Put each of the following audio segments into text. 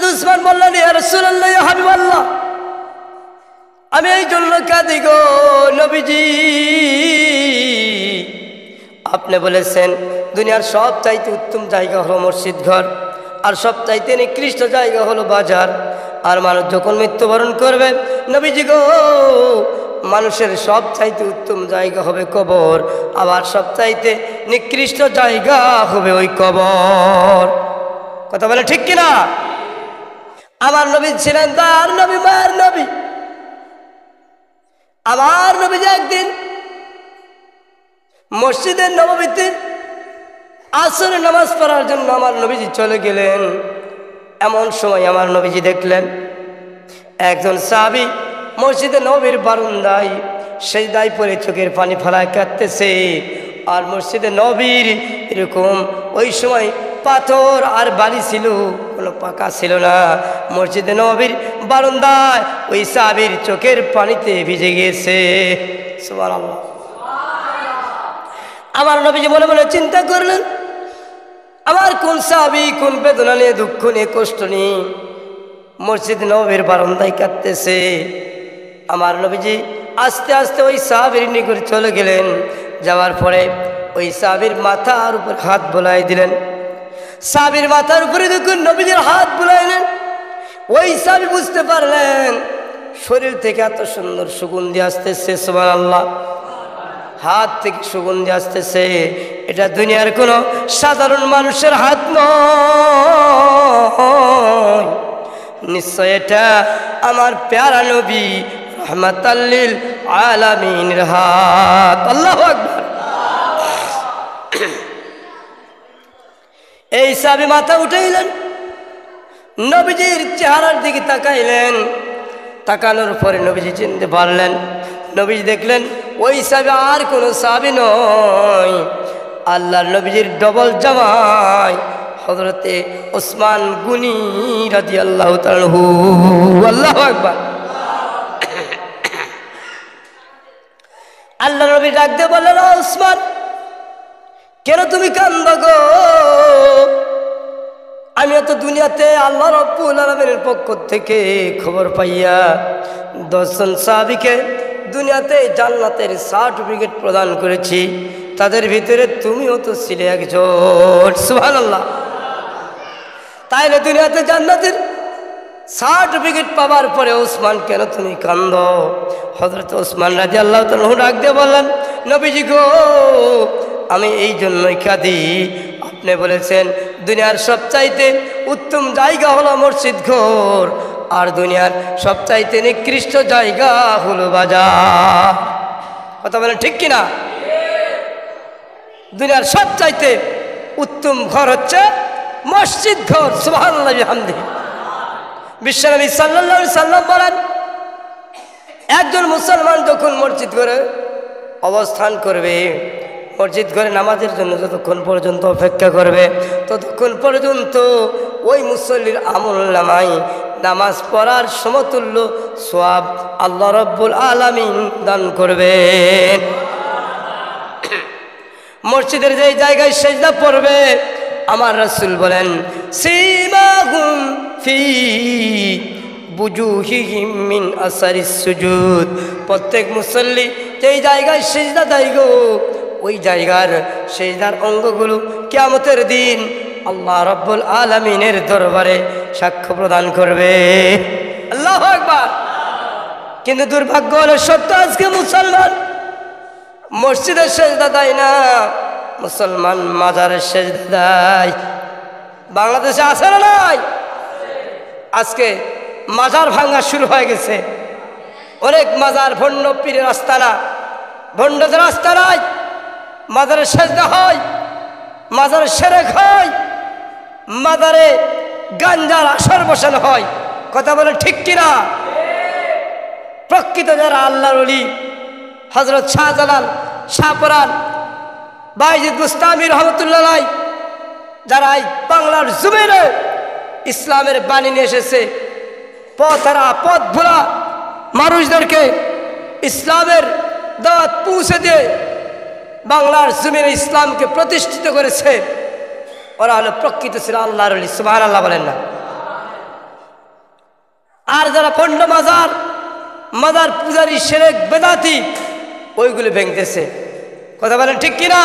হযরত উসমান বললেন, ইয়া রাসূলুল্লাহ, ইয়া হাবিবাল্লাহ, আমি এই জন্য কাঁদি গো নবীজি। আপনি বলেছেন দুনিয়ার সব চাইতে উত্তম জায়গা হলো মসজিদ ঘর, আর সব চাইতে নিকৃষ্ট জায়গা হলো বাজার। আর মানুষ যখন মৃত্যুবরণ করবে নবীজি গো, মানুষের সব চাইতে উত্তম জায়গা হবে কবর, আবার সব চাইতে নিকৃষ্ট জায়গা হবে ওই কবর। কথা বলে ঠিক কিনা? আমার নবী ছিলেন তার নবী, মায়ের নবী। আমার নবীজি একদিন মসজিদে নববীতে আসরে নামাজ পড়ার জন্য আমার নবীজি চলে গেলেন। এমন সময় আমার নবীজি দেখলেন একজন সাহাবী মসজিদে নববীর বারান্দায় সেজদায় পড়ে চোখের পানি ফেলায় কাঁদতেছে। আর মসজিদে নববীর এরকম ওই সময় পাথর আর বালি ছিল, কোনো পাকা ছিল না। মসজিদে নববীর বারান্দায় ওই সাহাবীর চোখের পানিতে ভিজে গিয়েছে। সুবহানাল্লাহ। আমার নবীজি মনে মনে চিন্তা করলেন, আমার কোন সাহাবী কোন বেদনা নিয়ে, দুঃখ নিয়ে, কষ্ট নিয়ে মসজিদ নববীর বারান্দায় কাঁদতেছে। আমার নবীজি আস্তে আস্তে ওই সাহাবীর নিকট চলে গেলেন। যাওয়ার পরে ওই সাহাবীর মাথার উপর হাত বোলাই দিলেন। সাহাবীর মাথার উপরে দেখুন নবীজির হাত বুলাইলেন। ওই সাহাবী বুঝতে পারলেন শরীর থেকে এত সুন্দর সুগন্ধি আসতেছে। সুবহানাল্লাহ। হাত থেকে সুগন্ধি আসতেছে, এটা দুনিয়ার কোনো সাধারণ মানুষের হাত নয়, নিশ্চয় এটা আমার প্যারা নবী রাহমাতাল লিল আলামিনের হাত। আল্লাহু আকবার। এই সাহাবী মাথা উঠাইলেন, নবীজির চেহারার দিকে তাকাইলেন। তাকানোর পরে নবীজি চিনতে পারলেন। নবীজি দেখলেন ওই সাহাবী আর কোনো সাহাবী নয়, আল্লাহর নবীজির ডবল জামাই হযরতে ওসমান গনি রাদিয়াল্লাহু তাআলা আনহু। আল্লাহু আকবার। আল্লাহ নবী ডাক দিয়ে বললেন, ও ওসমান, কেন তুমি কান্দো গো? আমি তো দুনিয়াতে আল্লাহ রাব্বুল আলামিনের পক্ষ থেকে খবর পাইয়া 10 জন সাহাবীকে দুনিয়াতে জান্নাতের সার্টিফিকেট প্রদান করেছি, তাদের ভিতরে তুমিও তো ছিলে একজন। সুবহানাল্লাহ। তাইলে দুনিয়াতে জান্নাতের সার্টিফিকেট পাওয়ার পরে ওসমান কেন তুমি কান্দো? হযরত ওসমান রাদিয়াল্লাহু তাআলা ডাক দিয়ে বললেন, নবীজি গো, আমি এই জন্যই কাঁদি, আপনি বলেছেন দুনিয়ার সবচাইতে উত্তম জায়গা হলো মসজিদ ঘর, আর দুনিয়ার সবচাইতে নিকৃষ্ট জায়গা হলো বাজার। কথা বলেন ঠিক কিনা? দুনিয়ার সবচাইতে উত্তম ঘর হচ্ছে মসজিদ ঘর। সুবহানাল্লাহ বিহামদিহি। বিশ্বনবী সাল্লাল্লাহু আলাইহি সাল্লাম বলেন, একজন মুসলমান যখন মসজিদ ঘরে অবস্থান করবে, মসজিদ ঘরে নামাজের জন্য যতক্ষণ পর্যন্ত অপেক্ষা করবে, ততক্ষণ পর্যন্ত ওই মুসল্লির আমলনামায় নামাজ পড়ার সমতুল্য সওয়াব আল্লাহ রাব্বুল আলামিন দান করবেন। মসজিদের যে জায়গায় সিজদা পড়বে, আমার রাসূল বলেন, সীমাহুম ফি বুজুহিহিম মিন আসারিস সুজুদ। প্রত্যেক মুসল্লি যেই জায়গায় সিজদা দেয় গো, ওই জায়গার সিজদার অঙ্গগুলো কিয়ামতের দিন আল্লাহ রাব্বুল আলামিনের দরবারে সাক্ষ্য প্রদান করবে। আল্লাহু আকবার। কিন্তু দুর্ভাগ্য হলো সত্য, আজকে মুসলমান মসজিদের সিজদা দেয় না, মুসলমান মাজারের সিজদা দেয়। বাংলাদেশে আছে না নাই? আজকে মাজার ভাঙা শুরু হয়ে গেছে। অনেক মাজার ভণ্ড পীরের আস্তানা, ভণ্ডদের আস্তানায় মাজারে সিজদা হয়, মাজারে শিরক হয়, মাজারে গাঞ্জার আসর বসানো হয়। কথা বলেন ঠিক কিনা? প্রকৃত যারা আল্লাহর ওলি, হযরত শাহজালাল, শাহপরান, বায়েজিদ বুস্তামি রহমতুল্লাহ আলাইহি, যারা এই বাংলার জমিনে ইসলামের বাণী নিয়ে এসেছে, পথহারা পথ ভোলা মানুষদেরকে ইসলামের দাওয়াত পৌঁছে দিয়ে বাংলার জমিনে ইসলামকে প্রতিষ্ঠিত করেছে, ওরা হলো প্রকৃত ছিল আল্লাহর ওলি। সুবহানাল্লাহ বলেন না? যারা পণ্ড মাজার মাজার পূজারী শিরক বেদাতি ওইগুলো ভেঙতেছে। কথা বলেন ঠিক কিনা?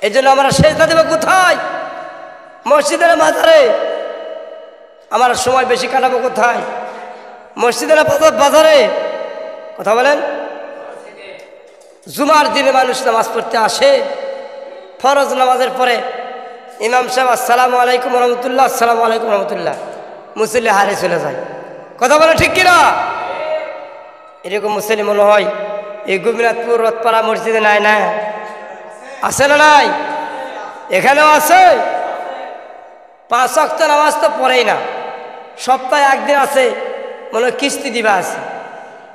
এই জন্য আমরা সেজদা দেব কোথায়? মসজিদের মাজারে। আমার সময় বেশি কাটাবো কোথায়? মসজিদের বাজারে। কথা বলেন। জুমার দিনে মানুষ নামাজ পড়তে আসে, ফরজ নামাজের পরে ইমাম সাহেব আসসালামু আলাইকুম রহমতুল্লাহ, আসসালামু আলাইকুম রহমতুল্লাহ, মুসল্লি হারে চলে যায়। কথা বলে ঠিক কিনা? এরকম মুসল্লি মনে হয় এই গোপীনাথপুর রথপাড়া মসজিদে নাই? না আছে না নাই? এখানেও আছে। 5 ওয়াক্ত নামাজ তো পড়েই না, সপ্তাহে একদিন আছে মনে হয় কিস্তি দিবা আছে,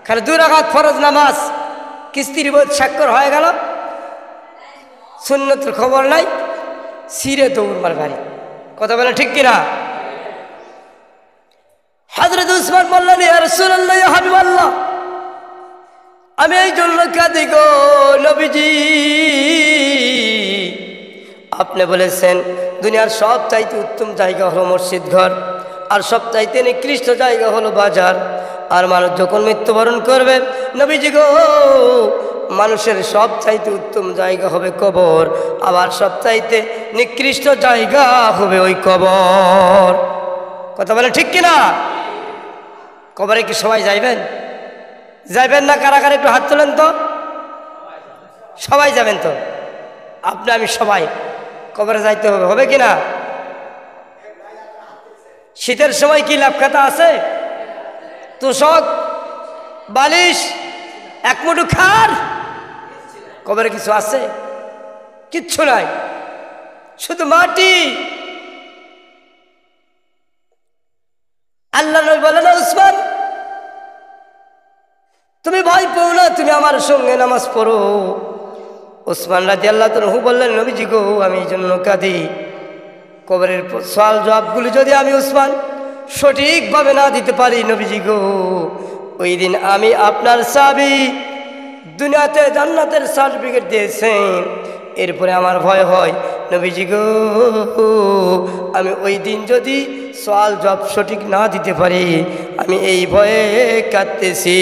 খালি 2 রাকাত ফরজ নামাজ কিস্তির বোধ স্বাক্ষর হয়ে গেল, সুন্নতের খবর নাই, সিরে দৌড় মার বাড়ি। কথা বলে ঠিক কিনা? হযরত উসমান বললেন, ইয়া রাসূলুল্লাহ, ইয়া হাবিবাল্লাহ, আমি এই জন্য কাঁদি গো নবীজি, আপনি বলেছেন দুনিয়ার সব চাইতে উত্তম জায়গা হলো মসজিদ ঘর, আর সব চাইতে নিকৃষ্ট জায়গা হলো বাজার। আর মানুষ যখন মৃত্যুবরণ করবে নবীজি গো, মানুষের সব চাইতে উত্তম জায়গা হবে কবর, আবার সব চাইতে নিকৃষ্ট জায়গা হবে ওই কবর। কথা বলে ঠিক কিনা? কবরে কি সবাই যাইবেন? যাইবেন না? কারা কারা একটু হাত তোলেন তো। সবাই যাবেন তো? আপনি আমি সবাই কবরে যাইতে হবে, হবে কিনা? শীতের সময় কি লাভ খাতা আছে? তোষক বালিশ এক মুঠো খার, কবরে কিছু আছে? কিচ্ছু নাই, শুধু মাটি। আল্লাহ নবী বলেন, উসমান তুমি ভয় পেও না, তুমি আমার সঙ্গে নামাজ পড়ো। উসমান রাদিয়াল্লাহু তাআলা বললেন, নবীজি গো, আমি এই জন্য কাঁদি, কবরের সওয়াল জবাবগুলি যদি আমি উসমান সঠিকভাবে না দিতে পারি নবীজি গো, ওই দিন আমি আপনার সাহাবী, দুনিয়াতে জান্নাতের সার্টিফিকেট দিয়েছেন, এরপরে আমার ভয় হয় নবীজি গো, আমি ওই দিন যদি সওয়াল জবাব সঠিক না দিতে পারি, আমি এই ভয়ে কাঁদতেছি।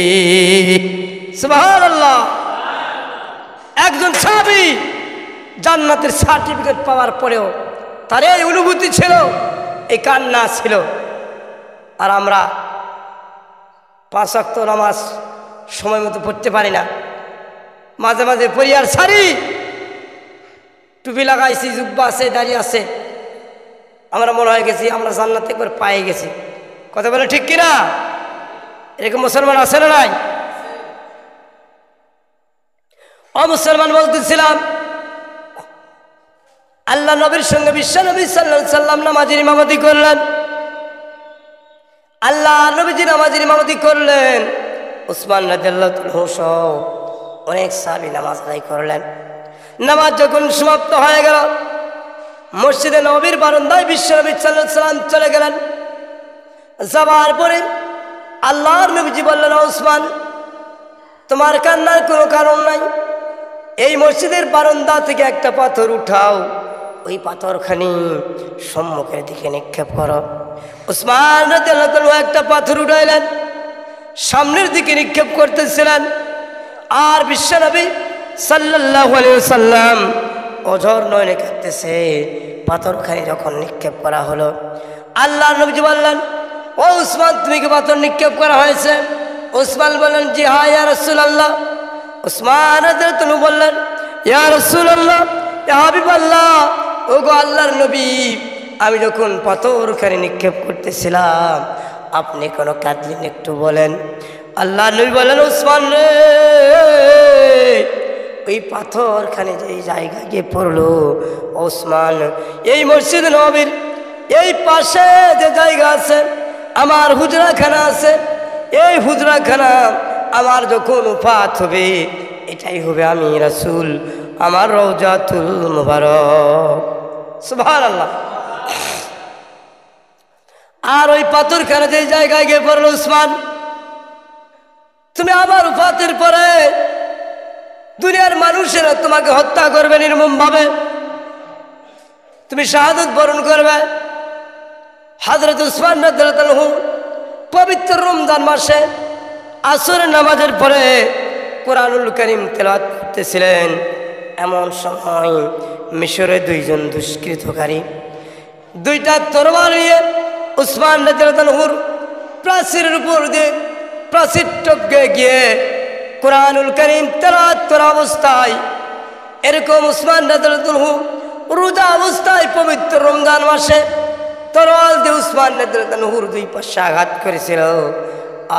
সুবহানাল্লাহ। একজন সাহাবী জান্নাতের সার্টিফিকেট পাওয়ার পরেও তার এই অনুভূতি ছিল, এই কান্না ছিল। আর আমরা 5 ওয়াক্ত নামাজ সময় মতো পড়তে পারি না, মাঝে মাঝে পড়ি আর সারি, টুপি লাগাইছি, জুব্বা আছে, দাড়ি আছে, আমরা মনে হয়ে গেছি আমরা জান্নাতে একবার পায়ে গেছি। কথা বলে ঠিক কিনা? এরকম মুসলমান আছে না নাই? মুসলমান বলতেছিলাম, আল্লাহ নবীর সঙ্গে বিশ্ব নবী সাল্লাল্লাহু আলাইহি সাল্লাম নামাজের ইমামতি করলেন। আল্লাহ নবীজি নামাজের ইমামতি করলেন, উসমান রাদিয়াল্লাহু তাআলা সহ অনেক সাহাবী নামাজ আদায় করলেন। নামাজ যখন সমাপ্ত হয়ে গেল, মসজিদে নববীর বারান্দায় বিশ্ব নবী সাল্লাল্লাহু আলাইহি সাল্লাম চলে গেলেন। যাবার পরে আল্লাহর নবীজি বললেন, উসমান তোমার কান্নার কোনো কারণ নাই, এই মসজিদের বারান্দা থেকে একটা পাথর উঠাও, ওই পাথরখানি সম্মুখের দিকে নিক্ষেপ করো। উসমান রাদিয়াল্লাহু তাআলা একটা পাথর উঠাইলেন, সামনের দিকে নিক্ষেপ করতেছিলেন। আর বিশ্বনবী সাল্লাল্লাহু আলাইহি ওয়াসাল্লাম অঝর নয়নে কাঁদতেছে। পাথরখানি যখন নিক্ষেপ করা হলো, আল্লাহ নবীজি বললেন, ও উসমান, তুমি কি পাথর নিক্ষেপ করা হয়েছে? উসমান বললেন, জি হ্যাঁ ইয়া রাসূলুল্লাহ। উসমান রাদিয়াল্লাহু তাআলা বললেন, ইয়া রাসূলুল্লাহ, ইয়া হাবিবাল্লাহ, ও গো আল্লাহর নবী, আমি যখন পাথরখানি নিক্ষেপ করতেছিলাম আপনি কোনো কাঁদলেন, একটু বলেন। আল্লাহ নবী বলেন, উসমান রে, ওই পাথরখানি যে জায়গায় গিয়ে পড়লো ওসমান, এই মসজিদ নববীর এই পাশে যে জায়গা আছে, আমার হুজরাখানা আছে, এই হুজরাখানা আমার যখন উফাত হবে, এটাই হবে আমি রাসূল, আমার রওজাতুল মুবারক। সুবহানাল্লাহ। আর ওই পাথরখানা যে জায়গায় গিয়ে পড়লো উসমান, তুমি আমার উফাতের পরে দুনিয়ার মানুষেরা তোমাকে হত্যা করবে নির্মম ভাবে, তুমি শাহাদাত বরণ করবে। হযরত উসমান রাদিয়াল্লাহু তাআলা পবিত্র রমজান মাসে আসরের নামাজের পরে কোরআনুল কারীম তেলাওয়াত করতেছিলেন। এমন সময় মিশরে দুইজন দুষ্কৃতকারী দুইটা তরবার নিয়ে উসমান রাদিয়াল্লাহু আনহুর প্রাচীরের উপর দিয়ে প্রাচীর টপকে গিয়ে কোরআনুল কারীম তেলাওয়াত করা অবস্থায়, এরকম উসমান রাদিয়াল্লাহু আনহু রোজা অবস্থায় পবিত্র রমজান মাসে তরোয়াল দিয়ে উসমান রাদিয়াল্লাহু আনহুর দুই পাশে আঘাত করেছিল,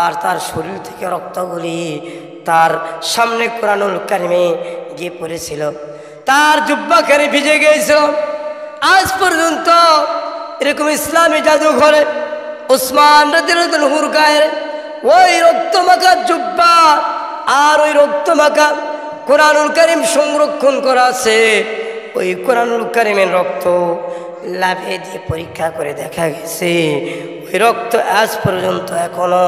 আর তার শরীর থেকে রক্তগুলি তার সামনে কোরআনুল কারীমে গিয়ে পড়েছিল, তার জুব্বাখানি ভিজে গিয়েছিল। আজ পর্যন্ত এরকম ইসলামী জাদুঘরে উসমান রাদিয়াল্লাহু আনহুর গায়ে ওই রক্তমাখা জুব্বা আর ওই রক্তমাখা কোরআনুল কারীম সংরক্ষণ করা আছে। ওই কোরআনুল কারীমের রক্ত লাভে দিয়ে পরীক্ষা করে দেখা গেছে ওই রক্ত আজ পর্যন্ত এখনো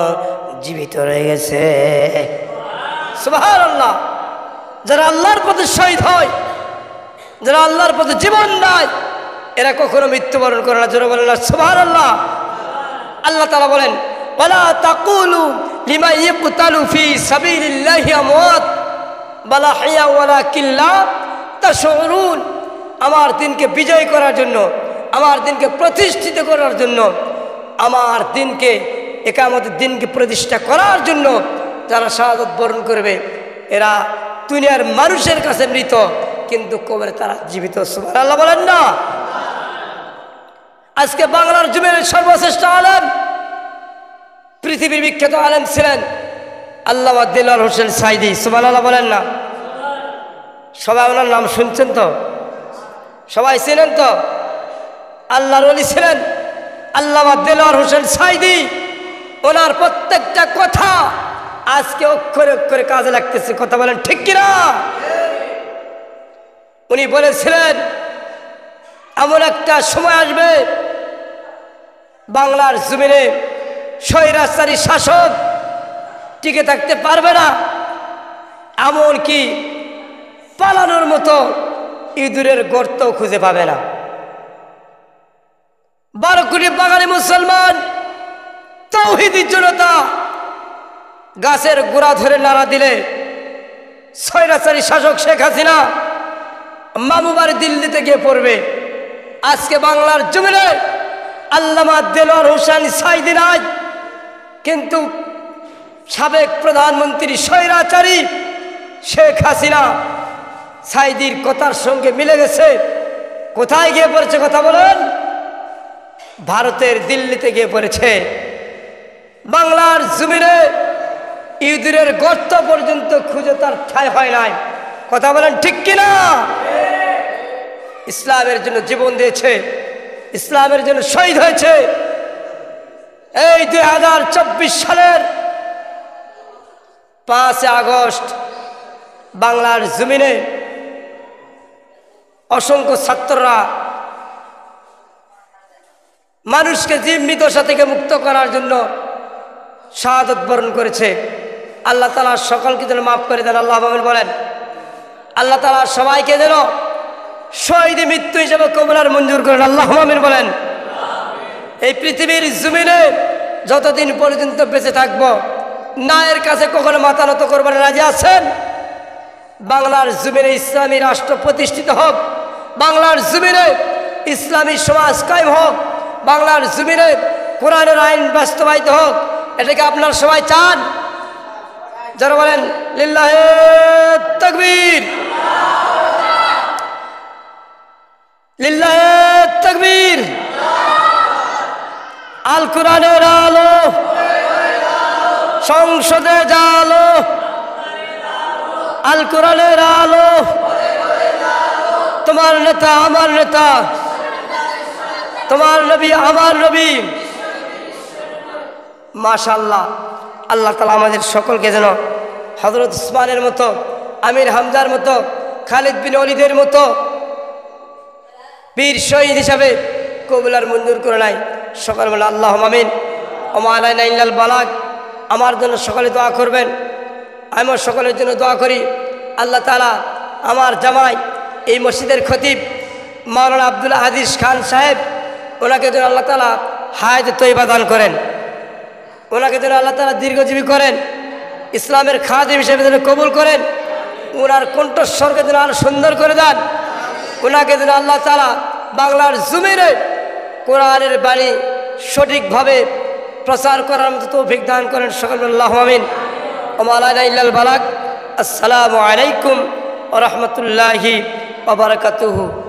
জীবিত রয়ে গেছে। সুবহানাল্লাহ। যারা আল্লাহর পথে শহীদ হয়, যারা আল্লাহর পথে জীবন দেয়, এরা কখনো মৃত্যুবরণ করে না। জোরে বলেন না সুবহানাল্লাহ। আল্লাহ তাআলা বলেন, ওয়ালা তাকুলু লিমা ইয়ুকতালু ফি সাবিলিল্লাহি আমওয়াত বাল আহইয়া ওয়ালাকিন লা তাশউরুন। আমার দিনকে বিজয় করার জন্য, আমার দিনকে প্রতিষ্ঠিত করার জন্য, আমার দিনকে ইকামতের দিনকে প্রতিষ্ঠা করার জন্য যারা শাহাদাত বরণ করবে এরা দুনিয়ার মানুষের কাছে মৃত, কিন্তু কবরে তারা জীবিত। সুবহানাল্লাহ বলেন না। আজকে বাংলার জমিনের সর্বশ্রেষ্ঠ আলেম, পৃথিবীর বিখ্যাত আলেম ছিলেন আল্লামা দেলোয়ার হোসেন সাঈদী। সুবহানাল্লাহ বলেন না। সবাই ওনার নাম শুনছেন তো? সবাই ছিলেন তো? আল্লাহর ওলি ছিলেন আল্লামা দেলোয়ার হোসেন সাঈদী। ওনার প্রত্যেকটা কথা আজকে অক্ষরে অক্ষরে কাজে লাগতেছে। কথা বলেন ঠিক কিনা? উনি বলেছিলেন এমন একটা সময় আসবে বাংলার জমিনে স্বৈরাচারী শাসক টিকে থাকতে পারবে না, এমনকি পালানোর মতো ইঁদুরের গর্ত খুঁজে পাবে না। 12 কোটি বাঙালি মুসলমান তাওহীদি জনতা গাছের গোড়া ধরে নাড়া দিলে স্বৈরাচারী শাসক শেখ হাসিনা মামুবাড়ি দিল্লিতে গিয়ে পড়বে। আজকে বাংলার জমিনে আল্লামা দেলোয়ার হোসেন সাঈদী নাই, কিন্তু সাবেক প্রধানমন্ত্রী স্বৈরাচারী শেখ হাসিনা সাঈদীর কথার সঙ্গে মিলে গেছে। কোথায় গিয়ে পড়েছে কথা বলেন? ভারতের দিল্লিতে গিয়ে পড়েছে। বাংলার জমিনে ইঁদুরের গর্ত পর্যন্ত খুঁজে তার ঠাঁই হয় নাই। কথা বলেন ঠিক কিনা? ইসলামের জন্য জীবন দিয়েছে, ইসলামের জন্য শহীদ হয়েছে। এই 2024 সালের 5 আগস্ট বাংলার জমিনে অসংখ্য ছাত্ররা মানুষকে জিম্মিদশা থেকে মুক্ত করার জন্য শাহাদাত বরণ করেছে। আল্লাহ তাআলা সকলকে যেন মাফ করে দেন। আল্লাহ আমিন বলেন। আল্লাহ তাআলা সবাইকে যেন শহীদ মৃত্যু হিসেবে কবুল আর মঞ্জুর করেন। আল্লাহ আমিন বলেন। এই পৃথিবীর জমিনে যতদিন পর্যন্ত বেঁচে থাকব ন্যায়ের কাছে কখনো মাথা নত করবেন। রাজি আছেন? বাংলার জমিনে ইসলামী রাষ্ট্র প্রতিষ্ঠিত হোক, বাংলার জমিনে ইসলামী সমাজ কায়েম হোক, বাংলার জমিনে কোরআনের আইন বাস্তবায়িত হোক, এটাকে আপনারা সবাই চান? যারা বলেন লিল্লাহে তাকবীর, লিল্লাহে তাকবীর। আল কোরআনের আলো সংসদে জালো, আল কোরআনের আলো। তোমার নেতা আমার নেতা, তোমার নবী আমার নবী। মাশাআল্লাহ। আল্লাহ তাআলা আমাদের সকলকে যেন হযরত উসমানের মতো, আমির হামজার মতো, খালিদ বিন ওয়ালিদের মতো বীর শহীদ হিসাবে কবুল আর মঞ্জুর করে নাই। সকলে বলে আল্লাহুম্মা আমিন। ওয়া আলাইনা ইল্লাল বালাগ। আমার জন্য সকলে দোয়া করবেন, আমার সকলের জন্য দোয়া করি। আল্লাহ তাআলা আমার জামাই এই মসজিদের খতিব মাওলানা আব্দুল আজিজ খান সাহেব, ওনাকে যেন আল্লাহ তাআলা হায়াতে তৈবা দান করেন। ওনাকে যেন আল্লাহ তাআলা দীর্ঘজীবী করেন, ইসলামের খাদিম হিসেবে যেন কবুল করেন, ওনার কণ্ঠস্বরকে যেন আরো সুন্দর করে দেন, ওনাকে যেন আল্লাহ তাআলা বাংলার জমিনে কোরআনের বাণী সঠিকভাবে প্রচার করার মতো তৌফিক দান করেন। সকল আল্লাহু আমিন। ওয়া মা আলাইনা ইল্লাল বালাগ। আসসালামু আলাইকুম ওয়া রাহমাতুল্লাহি ওয়া বারাকাতুহু।